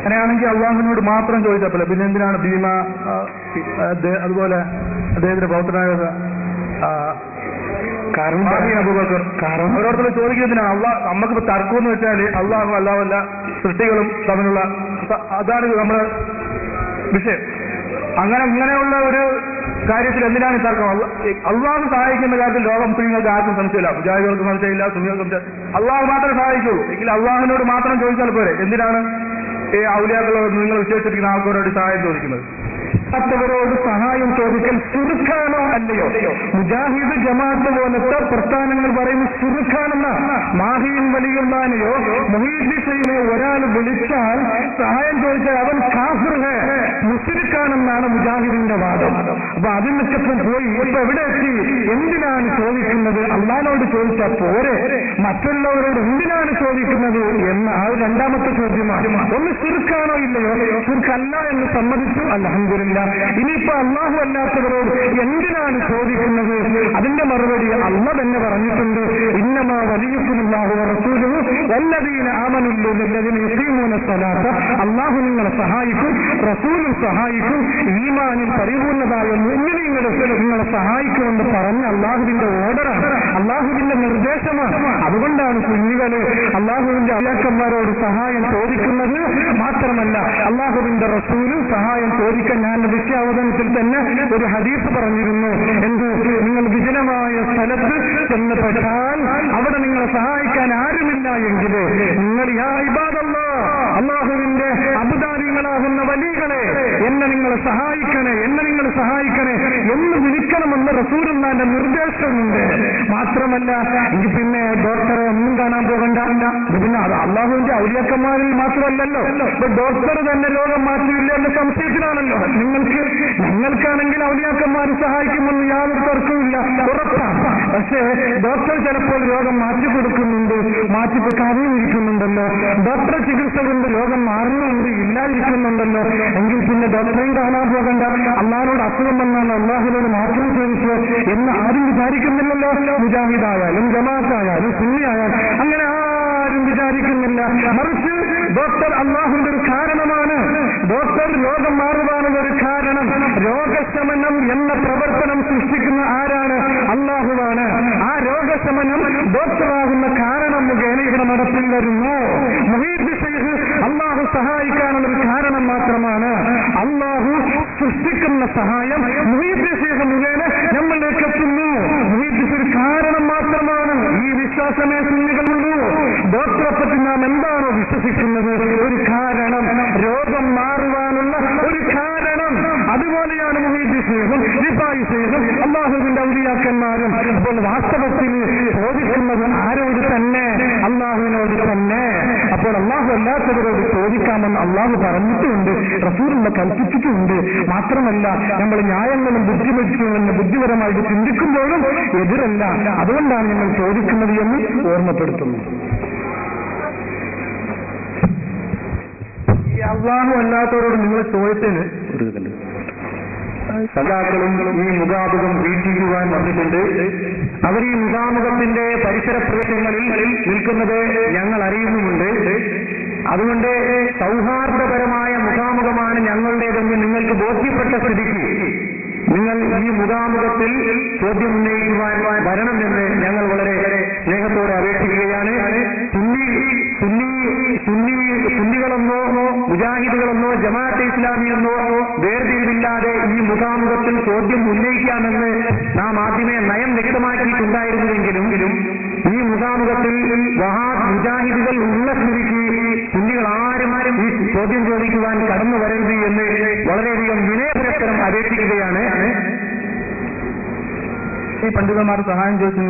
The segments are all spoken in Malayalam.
അങ്ങനെയാണെങ്കിൽ അള്ളാഹുവിനോട് മാത്രം ചോദിച്ചാൽ പോലെ പിന്നെ എന്തിനാണ് ഭീമ അതുപോലെ അദ്ദേഹത്തിന്റെ പൗത്രനായ അവരോടത്തുള്ള ചോദിക്കുന്നതിനാണ് നമുക്കിപ്പോ തർക്കം എന്ന് വെച്ചാൽ അള്ളാഹു അല്ലാവല്ല സൃഷ്ടികളും തമ്മിലുള്ള അതാണ് നമ്മുടെ വിഷയം. അങ്ങനെയുള്ള ഒരു കാര്യത്തിൽ എന്തിനാണ് ഈ തർക്കം? അള്ളാഹു സഹായിക്കുന്ന കാര്യത്തിൽ ലോകം മുസ്ലിങ്ങൾക്ക് ആർക്കും സംശയമില്ല, മുജാഹിദുകൾക്ക് സംശയമില്ല, സുന്നികൾക്ക് സംശയം. അള്ളാഹു മാത്രമേ സഹായിക്കുള്ളൂ. എങ്കിൽ അള്ളാഹുവിനോട് മാത്രം ചോദിച്ചാൽ പോരെ, എന്തിനാണ് ഈ ഔലിയാക്കളോട് നിങ്ങൾ വിശ്വസിച്ചിരിക്കുന്ന ആൾക്കാരോട് സഹായം ചോദിക്കുന്നത്? മറ്റവരോട് സഹായം ചോദിക്കൽ ശിർക്കാണോ അല്ലയോ? മുജാഹിദ് ജമാഅത്ത് പോലത്തെ പ്രസ്ഥാനങ്ങൾ പറയുന്ന ശിർക്കാണെന്ന മാഹിയും വലിയുള്ളാനെയോ മുഹീദ്ദിനെയോ ഒരാൾ വിളിച്ചാൽ സഹായം ചോദിച്ചാൽ അവൻ കാഫിർ മുശ്രിക്കാണെന്നാണ് മുജാഹിദിന്റെ വാദം. അപ്പൊ അതിനൊക്കെ പോയി ഇപ്പൊ എവിടെ എത്തി? എന്തിനാണ് ചോദിക്കുന്നത്? അള്ളാഹുവിനോട് ചോദിച്ചാൽ പോരെ, മറ്റുള്ളവരോട് എന്തിനാണ് ചോദിക്കുന്നത് എന്ന ആ രണ്ടാമത്തെ ചോദ്യമാണ്. ഒന്ന് ശിർക്കാണോ ഇല്ലയോ? ശിർക്കല്ല എന്ന് സമ്മതിച്ചു, അൽഹംദുലില്ലാഹ്. ഇനിയിപ്പോ അള്ളാഹു അല്ലാത്തവരോട് എന്തിനാണ് ചോദിക്കുന്നത്? അതിന്റെ മറുപടി അള്ളാഹ് തന്നെ പറഞ്ഞിട്ടുണ്ട്. ഇന്നമാ വലിയുക്കുമുല്ലാഹു വറസൂലുഹു വല്ലദീന ആമനു ബില്ലദീന യുഖീമൂന സ്വലാത്ത. അള്ളാഹു നിങ്ങളെ സഹായിക്കും, റസൂലും സഹായിക്കും, ഈമാനിൽ പരിപൂർണതായ മുഅ്മിനീങ്ങളെ നിങ്ങളെ സഹായിക്കുമെന്ന് പറഞ്ഞ അള്ളാഹുവിന്റെ ഓർഡറാണ്, അള്ളാഹുവിന്റെ നിർദ്ദേശമാണ്. അതുകൊണ്ടാണ് കുഞ്ഞുകളെ അള്ളാഹുവിന്റെ അയാക്കന്മാരോട് സഹായം ചോദിക്കുന്നത്. മാത്രമല്ല അള്ളാഹുവിന്റെ റസൂലും സഹായം ചോദിക്കാൻ ഞാൻ വിഷയാവതരണത്തിൽ തന്നെ ഒരു ഹദീസ് പറഞ്ഞിരുന്നു. എന്ത്? നിങ്ങൾ വിജനമായ സ്ഥലത്ത് ചെന്നപ്പെട്ടാൽ അവിടെ നിങ്ങളെ സഹായിക്കാൻ ആരുമില്ല എങ്കിൽ നിങ്ങൾ യാ ഇബാദല്ലാഹ്, അള്ളാഹുവിന്റെ അബ്ദാരികളാകുന്ന വലികളെ എന്നെ നിങ്ങൾ സഹായിക്കണേ, എന്നെ നിങ്ങൾ സഹായിക്കണേ എന്ന് വിളിക്കണമെന്ന് റസൂലുള്ളാഹിന്റെ നിർദ്ദേശമുണ്ട്. മാത്രമല്ല എങ്കിൽ പിന്നെ ഡോക്ടറെ ഒന്നും കാണാൻ പോകണ്ട. പിന്നെ അത് അള്ളാഹുവിന്റെ ഔലിയാക്കന്മാരിൽ മാത്രമല്ലല്ലോ, ഇപ്പൊ ഡോക്ടർ തന്നെ രോഗം മാറ്റിയില്ല എന്ന സംശയത്തിലാണല്ലോ. ഞങ്ങൾക്കാണെങ്കിൽ ഔലിയാക്കന്മാർ സഹായിക്കുമെന്ന് യാതൊരു തർക്കമില്ല, ഉറപ്പാണ്. പക്ഷേ ഡോക്ടർ ചിലപ്പോൾ രോഗം മാറ്റി കൊടുക്കുന്നുണ്ട്, മാറ്റിക്കാതെയിരിക്കുന്നുണ്ടല്ലോ. ഡോക്ടർ ചികിത്സ കൊണ്ട് രോഗം മാറുന്നുണ്ട്, ഇല്ലാതിരിക്കുന്നുണ്ടല്ലോ. എങ്കിൽ പിന്നെ ഡോക്ടറെയും കാണാൻ പോകണ്ട. അള്ളാഹിനോട് അസുഖം വന്നാൽ അള്ളാഹിനോട് മാത്രം ചോദിച്ചു എന്ന് ആരും വിചാരിക്കുന്നില്ലല്ലോ. മുജാഹിദായാലും ജമാഅത്തായാലും സുന്നിയായാലും അങ്ങനെ ആരും വിചാരിക്കുന്നില്ല. മറിച്ച് ഡോക്ടർ അള്ളാഹുവിന്റെ ഒരു കാരണമാണ്. ഡോക്ടർ രോഗം മാറുവാനുള്ള ഒരു കാരണം. രോഗശമനം എന്ന പ്രവർത്തനം സൃഷ്ടിക്കുന്ന ആരാണ്? അള്ളാഹുവാണ്. ആ രോഗശമനം ഡോക്ടറാകുന്ന കാരണം മുഖേന ഇവിടെ നടപ്പിൽ വരുന്നു. മുഹീദ് ശൈഖ് അള്ളാഹു സഹായിക്കാനുള്ള ഒരു കാരണം മാത്രമാണ്. അള്ളാഹു സൃഷ്ടിക്കുന്ന സഹായം മുഹീദ് ശൈഖ് മുഖേന നമ്മളിലേക്ക് എത്തുന്നു. മുഹീദ് ഒരു കാരണം മാത്രമാണ്. ഈ വിശ്വാസമേ സുന്നികളുള്ളൂ. ഡോക്ടറെ പറ്റി നാം എന്താണോ വിശ്വസിക്കുന്നത്? ഒരു കാരണം, രോഗം മാറുവാനുള്ള ഒരു കാരണം. അതുപോലെയാണ് മുഹീദ് ശൈഖും റിഫായി ശൈഖും അള്ളാഹുവിന്റെ ഔലിയാക്കന്മാരും. അപ്പോൾ വാസ്തവത്തിൽ ചോദിക്കുന്നത് ആരോട് തന്നെ? അള്ളാഹുവിനോട് തന്നെ. അപ്പോൾ അള്ളാഹു അല്ലാത്തവരോട് ചോദിക്കാമെന്ന് അള്ളാഹു പറഞ്ഞിട്ടുണ്ട്, റസൂലുള്ള കൽപ്പിച്ചിട്ടുണ്ട്. മാത്രമല്ല നമ്മൾ ന്യായങ്ങളും ബുദ്ധിപരമായിട്ട് ചിന്തിക്കുമ്പോഴും എതിരല്ല. അതുകൊണ്ടാണ് ഞങ്ങൾ ചോദിക്കുന്നത് എന്ന് ഓർമ്മപ്പെടുത്തുന്നു. ഈ അള്ളാഹു അല്ലാത്തവരോട് നിങ്ങൾ ചോദിച്ചതിന് സഖാക്കളും ഈ മുഖാമുഖം വീക്ഷിക്കുവാൻ വന്നിട്ടുണ്ട്. അവർ ഈ മുഖാമുഖത്തിന്റെ പരിസര പ്രദേശങ്ങളിൽ നിൽക്കുന്നത് ഞങ്ങൾ അറിയുന്നുമുണ്ട്. അതുകൊണ്ട് സൗഹാർദ്ദപരമായ മുഖാമുഖമാണ് ഞങ്ങളുടേതെന്ന് നിങ്ങൾക്ക് ബോധ്യപ്പെട്ട സ്ഥിതിക്ക് നിങ്ങൾ ഈ മുഖാമുഖത്തിൽ ചോദ്യം ഉന്നയിക്കുവാൻ വരണമെന്ന് ഞങ്ങൾ വളരെ സ്നേഹത്തോടെ അപേക്ഷിക്കുകയാണ്. സുന്നികളെന്നോ മുജാഹിദുകളെന്നോ ജമാഅത്തെ ഇസ്ലാമിയെന്നോ വേർതിരിവില്ലാതെ ഈ മുഖാമുഖത്തിൽ ചോദ്യം ഉന്നയിക്കാമെന്ന് നാം ആദ്യമേ നയം വ്യക്തമാക്കിയിട്ടുണ്ടായിരുന്നുവെങ്കിലും ഈ മുഖാമുഖത്തിൽ മുജാഹിദുകൾ ഉള്ള സ്ഥിതിക്ക് സുന്നികൾ ആരും ഈ ചോദ്യം ചോദിക്കുവാൻ കടന്നു വരരുത് എന്ന് വളരെയധികം വിനയപുരസ്സരം അപേക്ഷിക്കുകയാണ്. ഈ പണ്ഡിതന്മാർ സഹായം ചോദിച്ചു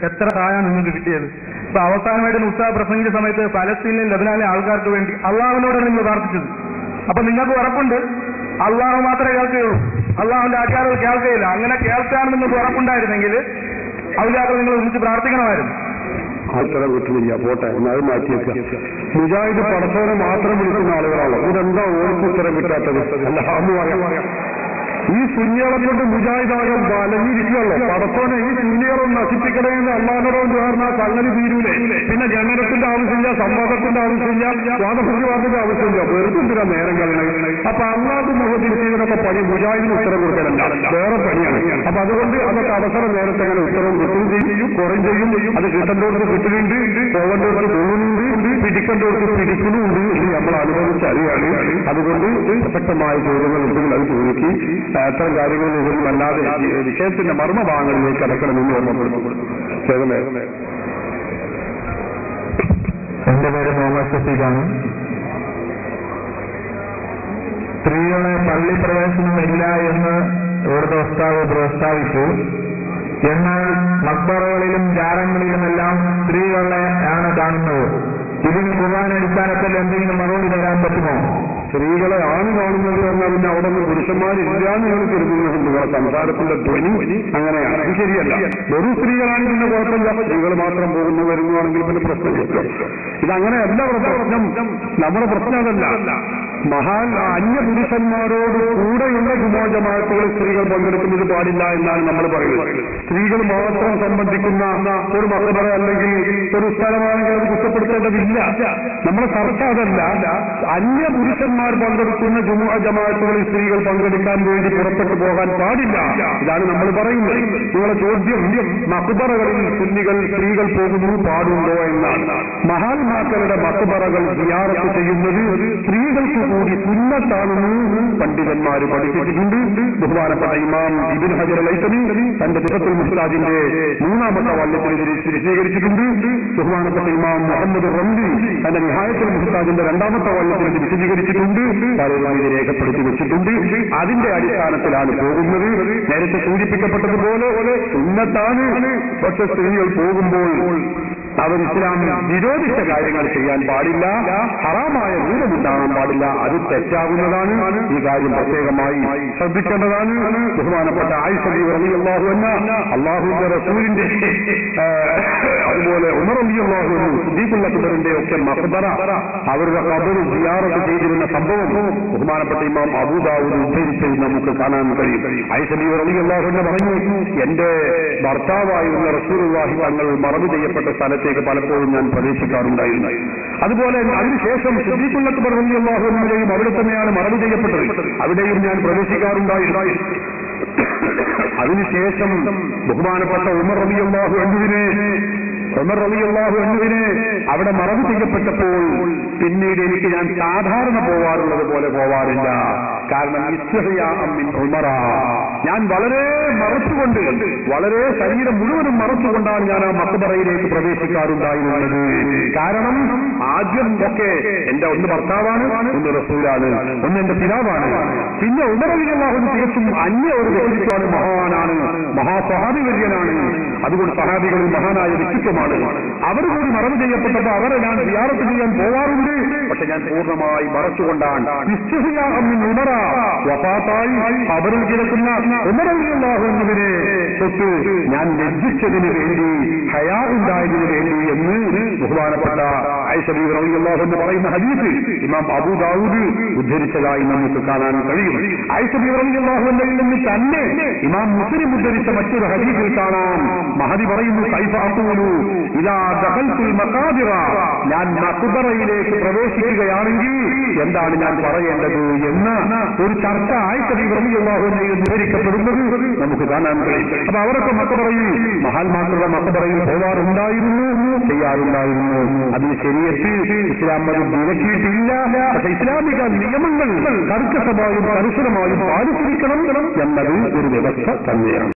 എത്ര സഹായമാണ് നിങ്ങൾക്ക് കിട്ടിയത്? ഇപ്പൊ അവസാനമായിട്ട് ഉസ്താദ് പ്രസംഗിച്ച സമയത്ത് പലസ്തീനിലും ലബനാനിലെ ആൾക്കാർക്ക് വേണ്ടി അള്ളാഹുവിനോടാണ് നിങ്ങൾ പ്രാർത്ഥിച്ചത്. അപ്പൊ നിങ്ങൾക്ക് ഉറപ്പുണ്ട് അള്ളാഹു മാത്രമേ കേൾക്കുകയുള്ളൂ, അള്ളാഹുവിന്റെ ആൾക്കാർ കേൾക്കുകയില്ല. അങ്ങനെ കേൾക്കാമെന്ന് നിങ്ങൾക്ക് ഉറപ്പുണ്ടായിരുന്നെങ്കിൽ ഔലിയാക്കൾ നിങ്ങൾ ഒന്നിച്ച് പ്രാർത്ഥിക്കണമായിരുന്നു. ആൾക്കാരെ വീട്ടിലില്ല, പോട്ടെ അത് മാറ്റിയേക്കുക. മുജാഹിദ് പടച്ചവനെ മാത്രം വിളിക്കുന്ന ആളുകളാണ്. ഇതെന്താ ഓർക്ക് ഉത്തരം കിട്ടാത്തത്? അല്ല ഹാമു പറയാം. ഈ സുന്നികളെ കൊണ്ട് മുജാഹിദാകം വലഞ്ഞിരിക്കുകയുള്ളൂ. പടത്തോനെ ഈ സുന്നികളും നശിപ്പിക്കണമെന്ന് അള്ളാഹുനോട് പറഞ്ഞാൽ സംഗതി തീരൂലേ. പിന്നെ ജനനത്തിന്റെ ആവശ്യമില്ല, സംവാദത്തിന്റെ ആവശ്യമില്ല, വാദപ്രതിവാദത്തിന്റെ ആവശ്യമില്ല. വെറുതെ എന്തിനാ നേരം കളയണേ? അപ്പൊ അള്ളാഹു മുഹമ്മദ് ചെയ്തതൊക്കെ പണി മുജാഹിദിന് ഉത്തരം കൊടുക്കലല്ല, വേറെ പണിയാണ്. അപ്പൊ അതുകൊണ്ട് അതൊക്കെ അവസരം നേരത്തെ അങ്ങനെ ഉത്തരം കിട്ടുകയും ചെയ്യും, കുറയും ചെയ്യും. അത് കിട്ടേണ്ടവർക്ക് കിട്ടുന്നുണ്ട്, പോകേണ്ടവർക്ക് പോകുന്നുണ്ട്, പിടിക്കേണ്ടവർക്ക് പിടിക്കുന്നുണ്ട്. ഇത് നമ്മൾ അനുഭവിച്ചറിയാണ്. അതുകൊണ്ട് പ്രസക്തമായ ചോദ്യങ്ങൾ ഉണ്ടെങ്കിൽ അത് ചോദിക്കും. അത്തരം കാര്യങ്ങളിലൊന്നും അല്ലാതെ വിഷയത്തിന്റെ മർമ്മഭാഗങ്ങളിലേക്ക് അടക്കണമെന്ന് ഓർമ്മപ്പെടുത്തുന്നു. എന്റെ പേര് മുഹമ്മദ് ഷഫീഖാണ്. സ്ത്രീകളെ പള്ളി പ്രവേശനമില്ല എന്ന് ഇവിടുത്തെ ഉസ്താദ് പ്രസ്താവിച്ചു. എന്നാൽ മക്ബറകളിലും ജാറങ്ങളിലുമെല്ലാം സ്ത്രീകളെ ആണ് കാണുന്നത്. ഇതിന് ഖുർആൻ അടിസ്ഥാനത്തിൽ എന്തെങ്കിലും മറുപടി തരാൻ പറ്റുമോ? സ്ത്രീകളെ ആണ് കാണുന്നത് പറഞ്ഞാൽ പിന്നെ അവിടെ നിന്ന് പുരുഷന്മാരില്ലാന്ന് നിങ്ങൾ കരുതുന്നുണ്ട്. നിങ്ങളെ സംസാരത്തിന്റെ ധ്വനി അങ്ങനെയാണ്. അത് ശരിയല്ല. വെറും സ്ത്രീകളാണെങ്കിൽ പിന്നെ കുഴപ്പമില്ല. സ്ത്രീകൾ മാത്രം പോകുന്നു വരുന്നതാണെങ്കിൽ പിന്നെ പ്രശ്നമില്ല. ഇതങ്ങനെയല്ല പ്രശ്നം. നമ്മുടെ പ്രശ്നം അതല്ല. അന്യപുരുഷന്മാരോട് കൂടെയുള്ള ജമാഅത്തുകളിൽ സ്ത്രീകൾ പങ്കെടുക്കുന്നത് പാടില്ല എന്നാണ് നമ്മൾ പറയുന്നത്. സ്ത്രീകൾ മാത്രം സംബന്ധിക്കുന്ന ഒരു മക്ബറ അല്ലെങ്കിൽ ഒരു സ്ഥലമാണെങ്കിൽ അത് കുറ്റപ്പെടുത്തേണ്ടതില്ല. നമ്മുടെ ചർച്ച അതല്ല. അന്യപുരുഷന്മാർ പങ്കെടുക്കുന്ന ജമാഅത്തുകളിൽ സ്ത്രീകൾ പങ്കെടുക്കാൻ വേണ്ടി പുറപ്പെട്ടു പോകാൻ പാടില്ല. ഇതാണ് നമ്മൾ പറയുന്നത്. നിങ്ങളുടെ ചോദ്യം മക്ബറകളിൽ സ്ത്രീകൾ പോകുന്നു പാടുണ്ടോ എന്നാണ്. മഹാത്മാക്കളുടെ മക്ബറകൾ സിയാറത്ത് ചെയ്യുന്നത് സ്ത്രീകൾക്ക് കൂടി സുന്നത്താണെന്ന് പണ്ഡിതന്മാർ പഠിപ്പിച്ചിട്ടുണ്ട്. ബഹുമാനപ്പെട്ട ഇമാം ഇബ്നു ഹജർ അൽ-ഹൈതമി തന്റെ ദിഫത്തുൽ മുഹ്താജിന്റെ 3ാമത്തെ വാല്യത്തിൽ വിശദീകരിച്ചിട്ടുണ്ട്. ബഹുമാനപ്പെട്ട ഇമാം മുഹമ്മദ് റംലി തന്റെ നിഹായത്തുൽ മുഹ്താജിന്റെ 2ാമത്തെ വാല്യത്തിൽ വിശദീകരിച്ചിട്ടുണ്ട്. പലരും ഇത് രേഖപ്പെടുത്തി വെച്ചിട്ടുണ്ട്. അതിന്റെ അടിസ്ഥാനത്തിലാണ് പോകുന്നത്. നേരത്തെ സൂചിപ്പിക്കപ്പെട്ടതുപോലെ സുന്നത്താണ്. പക്ഷെ സ്ത്രീകൾ പോകുമ്പോൾ അവർ ഇസ്ലാം വിരോധിച്ച കാര്യങ്ങൾ ചെയ്യാൻ പാടില്ല, ഹറാമായ രൂപമുണ്ടാകാൻ പാടില്ല. അത് തെറ്റാകുന്നതാണ്. ഈ കാര്യം പ്രത്യേകമായി ശ്രദ്ധിക്കേണ്ടതാണ്. ബഹുമാനപ്പെട്ട ആയിഷ റളിയല്ലാഹു അൻഹ അല്ലാഹുവിന്റെ റസൂലിന്റെ അതുപോലെ ഉമർ റളിയല്ലാഹു അൻഹു സിദ്ദീഖുൽ അക്ബറിന്റെ ഒക്കെ മഖ്ബറ അവരുടെ ഖബർ സിയാറത്ത് ചെയ്തിരുന്ന സംഭവം ബഹുമാനപ്പെട്ട ഇമാം അബൂ ദാവൂദ് ഉദ്ധരിച്ചത് നമുക്ക് കാണാൻ കഴിയും. ആയിഷ റളിയല്ലാഹു അൻഹ പറഞ്ഞു, എന്റെ ഭർത്താവായുള്ള റസൂലുള്ളാഹി തങ്ങൾ മറവ് ചെയ്യപ്പെട്ട സ്ഥലത്തേക്ക് പലപ്പോഴും ഞാൻ പ്രവേശിക്കാറുണ്ടായിരുന്നു. അതുപോലെ അതിനുശേഷം സിദ്ദീഖുൽ അക്ബർ റളിയല്ലാഹു അൻഹുവിനെയും അവിടെ തന്നെയാണ് മറവ് ചെയ്യപ്പെട്ടത്. അവിടെയും ഞാൻ പ്രവേശിക്കാറുണ്ടായിരുന്നു. അതിനുശേഷം ബഹുമാനപ്പെട്ട ഉമർ റളിയല്ലാഹു അൻഹുവിനെ അവിടെ മറവ് ചെയ്യപ്പെട്ടപ്പോൾ പിന്നീട് എനിക്ക് ഞാൻ സാധാരണ പോവാറുള്ളത് പോലെ പോവാറില്ല. കാരണം ഞാൻ വളരെ മറച്ചുകൊണ്ട്, വളരെ ശരീരം മുഴുവനും മറച്ചുകൊണ്ടാണ് ഞാൻ ആ മക്ബറയിലേക്ക് പ്രവേശിക്കാറുണ്ടായിരുന്നത്. കാരണം ആദ്യം ഒക്കെ എന്റെ ഒന്ന് ഭർത്താവാണ്, ഒന്ന് റസൂലാണ്, ഒന്ന് എന്റെ പിതാവാണ്. പിന്നെ ഉമർ റളിയല്ലാഹു അൻഹു തികച്ചും അന്യ ഒരു വ്യക്തിത്വമാണ്, മഹാനാണ്, മഹാസഹാബി വര്യനാണ്. അതുകൊണ്ട് സഹാബികളിൽ മഹാനായ വ്യക്തിത്വമാണ്. അവർ കൂടി മറവ് ചെയ്യപ്പെട്ടപ്പോൾ അവരെ ഞാൻ സിയാറത്ത് ചെയ്യാൻ പോവാറുണ്ട്. പക്ഷെ ഞാൻ പൂർണ്ണമായി മറച്ചുകൊണ്ടാണ്. വഫാത്തായി അവരിൽ കിടക്കുന്ന ഉമർ റളിയല്ലാഹു അൻഹുവിനെ തൊട്ട് ഞാൻ ലജ്ജിച്ചതിന് വേണ്ടി, ഹയാ ഉണ്ടായതിനു വേണ്ടി എന്ന് ബഹുമാനപ്പെട്ട ആയിഷ റളിയല്ലാഹു അൻഹ പറയുന്ന ഹദീസ് ഇമാം അബൂ ദാവൂദ് ഉദ്ധരിച്ചതായി നമുക്ക് കാണാൻ കഴിയും. ആയിഷ റളിയല്ലാഹു അൻഹയിൽ നിന്ന് തന്നെ ഇമാം മുസ്ലിം ഉദ്ധരിച്ച മറ്റൊരു ഹദീസിൽ കാണാം. മഹദി പറയുന്നു, കൈഫ അഖൂലു ഇദാ ദഖൽതുൽ മഖാബിറ, ഞാൻ മഖ്ബറയിലേക്ക് പ്രവേശിക്കുകയാണെങ്കിൽ എന്താണ് ഞാൻ പറയേണ്ടത് എന്ന ഒരു ചർച്ച ആയിഷ റളിയല്ലാഹു അൻഹയിൽ വിവരിക്കപ്പെടുന്നത് നമുക്ക് കാണാൻ കഴിയും. അപ്പൊ അവരൊക്കെ മഖ്ബറയിൽ, മഹാന്മാരുടെ മഖ്ബറയിൽ പോകാറുണ്ടായിരുന്നു, ചെയ്യാറുണ്ടായിരുന്നു. അതിന് ശരീഅത്ത് ഇസ്ലാം അത് വിലക്കിയിട്ടില്ല. പക്ഷെ ഇസ്ലാമിക നിയമങ്ങൾ കർക്കശമായും കർശനമായും പാലിച്ചിരിക്കണം എന്നത് ഒരു വ്യവസ്ഥ തന്നെയാണ്.